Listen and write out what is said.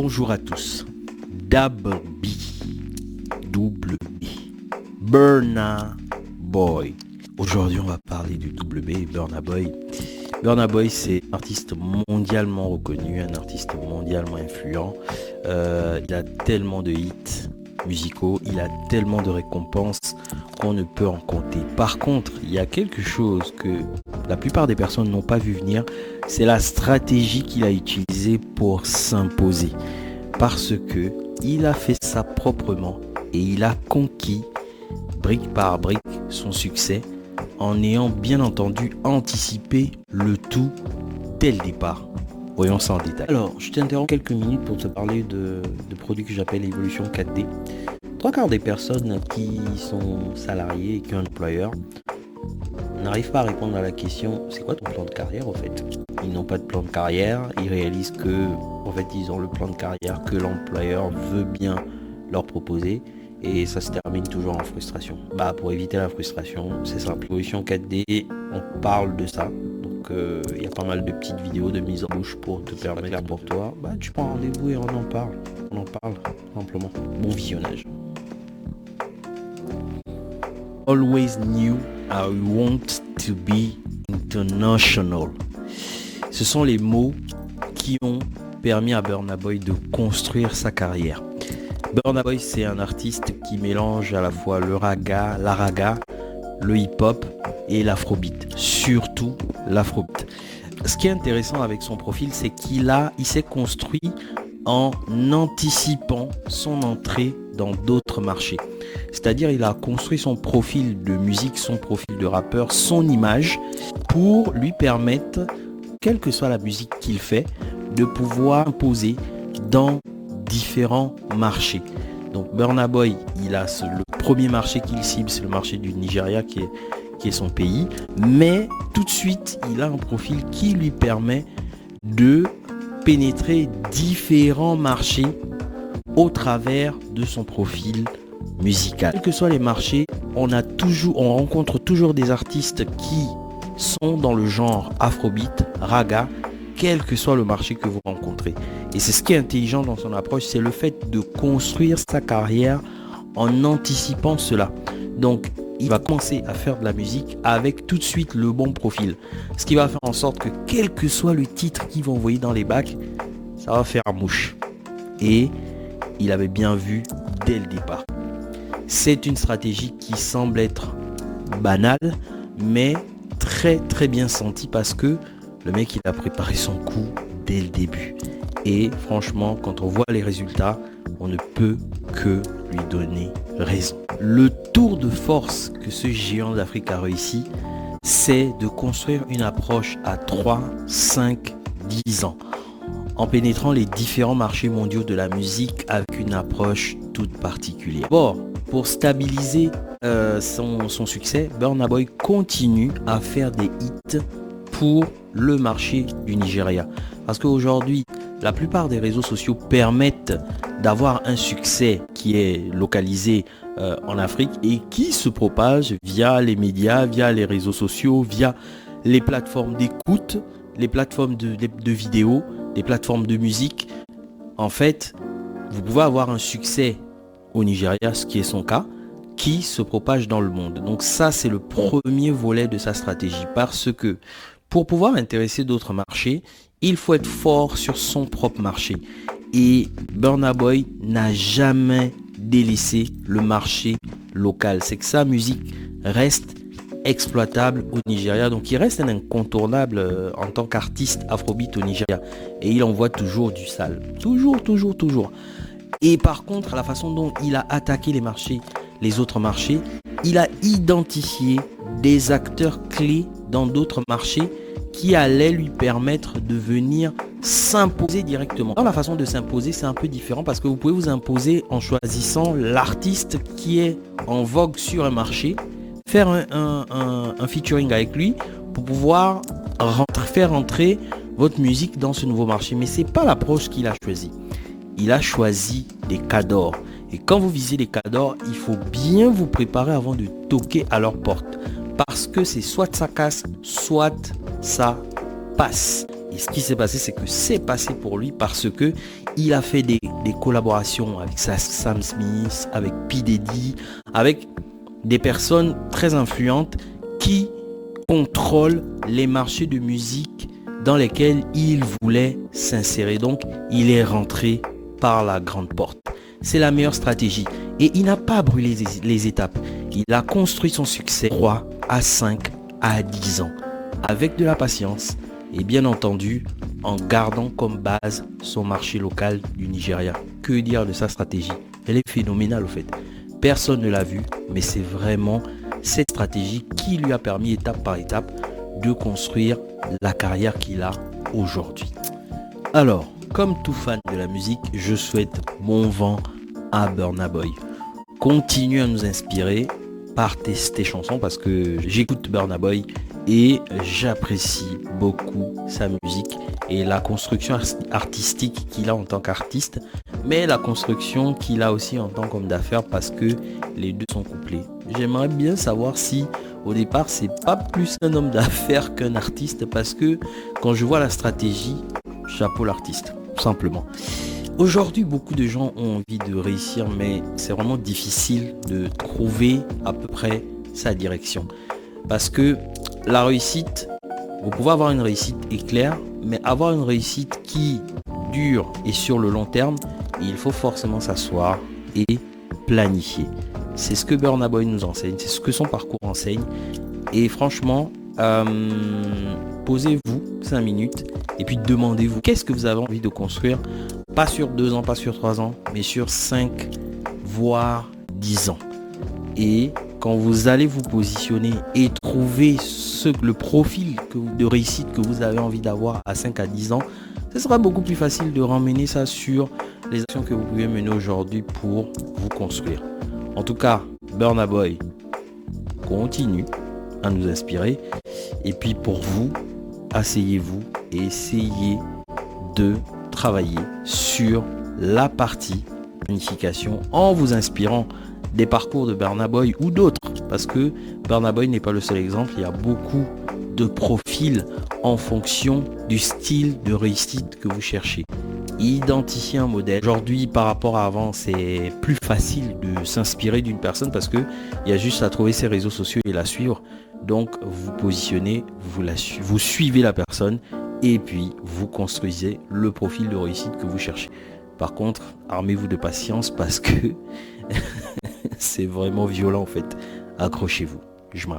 Bonjour à tous. Double B. Burna Boy. Aujourd'hui, on va parler du double B, Burna Boy. Burna Boy, c'est un artiste mondialement reconnu, un artiste mondialement influent. Il a tellement de hits musicaux, il a tellement de récompenses qu'on ne peut en compter. Par contre, il y a quelque chose que la plupart des personnes n'ont pas vu venir, c'est la stratégie qu'il a utilisée pour s'imposer. Parce que il a fait ça proprement et il a conquis brique par brique son succès en ayant bien entendu anticipé le tout dès le départ. Voyons ça en détail. Alors, je t'interromps quelques minutes pour te parler de produits que j'appelle Evolution 4D. 3/4 des personnes qui sont salariées et qui ont un employeur n'arrivent pas à répondre à la question c'est quoi ton plan de carrière au fait. Ils n'ont pas de plan de carrière, ils réalisent que en fait ils ont le plan de carrière que l'employeur veut bien leur proposer et ça se termine toujours en frustration. Pour éviter la frustration, c'est simple. Evolution 4D, on parle de ça. Donc il y a pas mal de petites vidéos de mise en bouche pour te permettre pour toi. Tu prends rendez-vous et on en parle. On en parle simplement. Bon visionnage. Always knew I want to be international. Ce sont les mots qui ont permis à Burna Boy de construire sa carrière. Burna Boy, c'est un artiste qui mélange à la fois le raga, la raga, le hip-hop et l'afrobeat. Surtout l'afrobeat. Ce qui est intéressant avec son profil, c'est qu'il s'est construit en anticipant son entrée dans d'autres marchés. C'est-à-dire il a construit son profil de musique, son profil de rappeur, son image pour lui permettre, quelle que soit la musique qu'il fait, de pouvoir imposer dans différents marchés. Donc Burna Boy, il a le premier marché qu'il cible, c'est le marché du Nigeria qui est son pays. Mais tout de suite, il a un profil qui lui permet de pénétrer différents marchés au travers de son profil musical. Quels que soient les marchés, on rencontre toujours des artistes qui sont dans le genre afrobeat, raga, quel que soit le marché que vous rencontrez. Et c'est ce qui est intelligent dans son approche, c'est le fait de construire sa carrière en anticipant cela. Donc, il va commencer à faire de la musique avec tout de suite le bon profil. Ce qui va faire en sorte que quel que soit le titre qu'ils vont envoyer dans les bacs, ça va faire mouche. Et il avait bien vu dès le départ. C'est une stratégie qui semble être banale, mais très très bien sentie parce que le mec il a préparé son coup dès le début. Et franchement, quand on voit les résultats, on ne peut que lui donner raison. Le tour de force que ce géant d'Afrique a réussi, c'est de construire une approche à 3, 5, 10 ans, en pénétrant les différents marchés mondiaux de la musique avec une approche toute particulière. Pour stabiliser son succès, Burna Boy continue à faire des hits pour le marché du Nigeria. Parce qu'aujourd'hui, la plupart des réseaux sociaux permettent d'avoir un succès qui est localisé en Afrique et qui se propage via les médias, via les réseaux sociaux, via les plateformes d'écoute, les plateformes de vidéos, les plateformes de musique. En fait, vous pouvez avoir un succès au Nigeria, ce qui est son cas, qui se propage dans le monde. Donc ça, c'est le premier volet de sa stratégie. Parce que pour pouvoir intéresser d'autres marchés, il faut être fort sur son propre marché. Et Burna Boy n'a jamais délaissé le marché local. C'est que sa musique reste exploitable au Nigeria. Donc il reste un incontournable en tant qu'artiste afrobeat au Nigeria. Et il envoie toujours du sale. Toujours. Et par contre, la façon dont il a attaqué les autres marchés, il a identifié des acteurs clés dans d'autres marchés qui allaient lui permettre de venir s'imposer directement. Dans la façon de s'imposer, c'est un peu différent parce que vous pouvez vous imposer en choisissant l'artiste qui est en vogue sur un marché, faire un featuring avec lui pour pouvoir faire entrer votre musique dans ce nouveau marché. Mais c'est pas l'approche qu'il a choisi. Il a choisi des cadors. Et quand vous visez les cadors, il faut bien vous préparer avant de toquer à leur porte. Parce que c'est soit ça casse, soit ça passe. Et ce qui s'est passé, c'est que c'est passé pour lui parce que il a fait des collaborations avec Sam Smith, avec P. Diddy, avec des personnes très influentes qui contrôlent les marchés de musique dans lesquels il voulait s'insérer. Donc, il est rentré par la grande porte. C'est la meilleure stratégie. Et il n'a pas brûlé les étapes. Il a construit son succès 3 à 5 à 10 ans. Avec de la patience et bien entendu en gardant comme base son marché local du Nigeria. Que dire de sa stratégie? Elle est phénoménale au fait. Personne ne l'a vu, mais c'est vraiment cette stratégie qui lui a permis étape par étape de construire la carrière qu'il a aujourd'hui. Alors, comme tout fan de la musique, je souhaite bon vent à Burna Boy. Continue à nous inspirer par tes chansons parce que j'écoute Burna Boy et j'apprécie beaucoup sa musique et la construction artistique qu'il a en tant qu'artiste, mais la construction qu'il a aussi en tant qu'homme d'affaires parce que les deux sont couplés. J'aimerais bien savoir si au départ c'est pas plus un homme d'affaires qu'un artiste parce que quand je vois la stratégie, chapeau l'artiste, tout simplement. Aujourd'hui, beaucoup de gens ont envie de réussir, mais c'est vraiment difficile de trouver à peu près sa direction. Parce que la réussite, vous pouvez avoir une réussite éclair, mais avoir une réussite qui dure et sur le long terme, il faut forcément s'asseoir et planifier. C'est ce que Burna Boy nous enseigne, c'est ce que son parcours enseigne. Et franchement, posez-vous 5 minutes et puis demandez-vous qu'est-ce que vous avez envie de construire. Pas sur 2 ans, pas sur 3 ans, mais sur 5, voire 10 ans. Et quand vous allez vous positionner et trouver le profil de réussite que vous avez envie d'avoir à 5 à 10 ans, ce sera beaucoup plus facile de ramener ça sur les actions que vous pouvez mener aujourd'hui pour vous construire. En tout cas, Burna Boy continue à nous inspirer. Et puis pour vous, asseyez-vous et essayez de travailler sur la partie planification en vous inspirant des parcours de Burna Boy ou d'autres, parce que Burna Boy n'est pas le seul exemple. Il y a beaucoup de profils en fonction du style de réussite que vous cherchez. Identifiez un modèle. Aujourd'hui, par rapport à avant, c'est plus facile de s'inspirer d'une personne parce que il y a juste à trouver ses réseaux sociaux et la suivre. Donc vous positionnez, vous suivez la personne et puis vous construisez le profil de réussite que vous cherchez. Par contre, armez-vous de patience parce que c'est vraiment violent en fait. Accrochez-vous. Je m'arrête.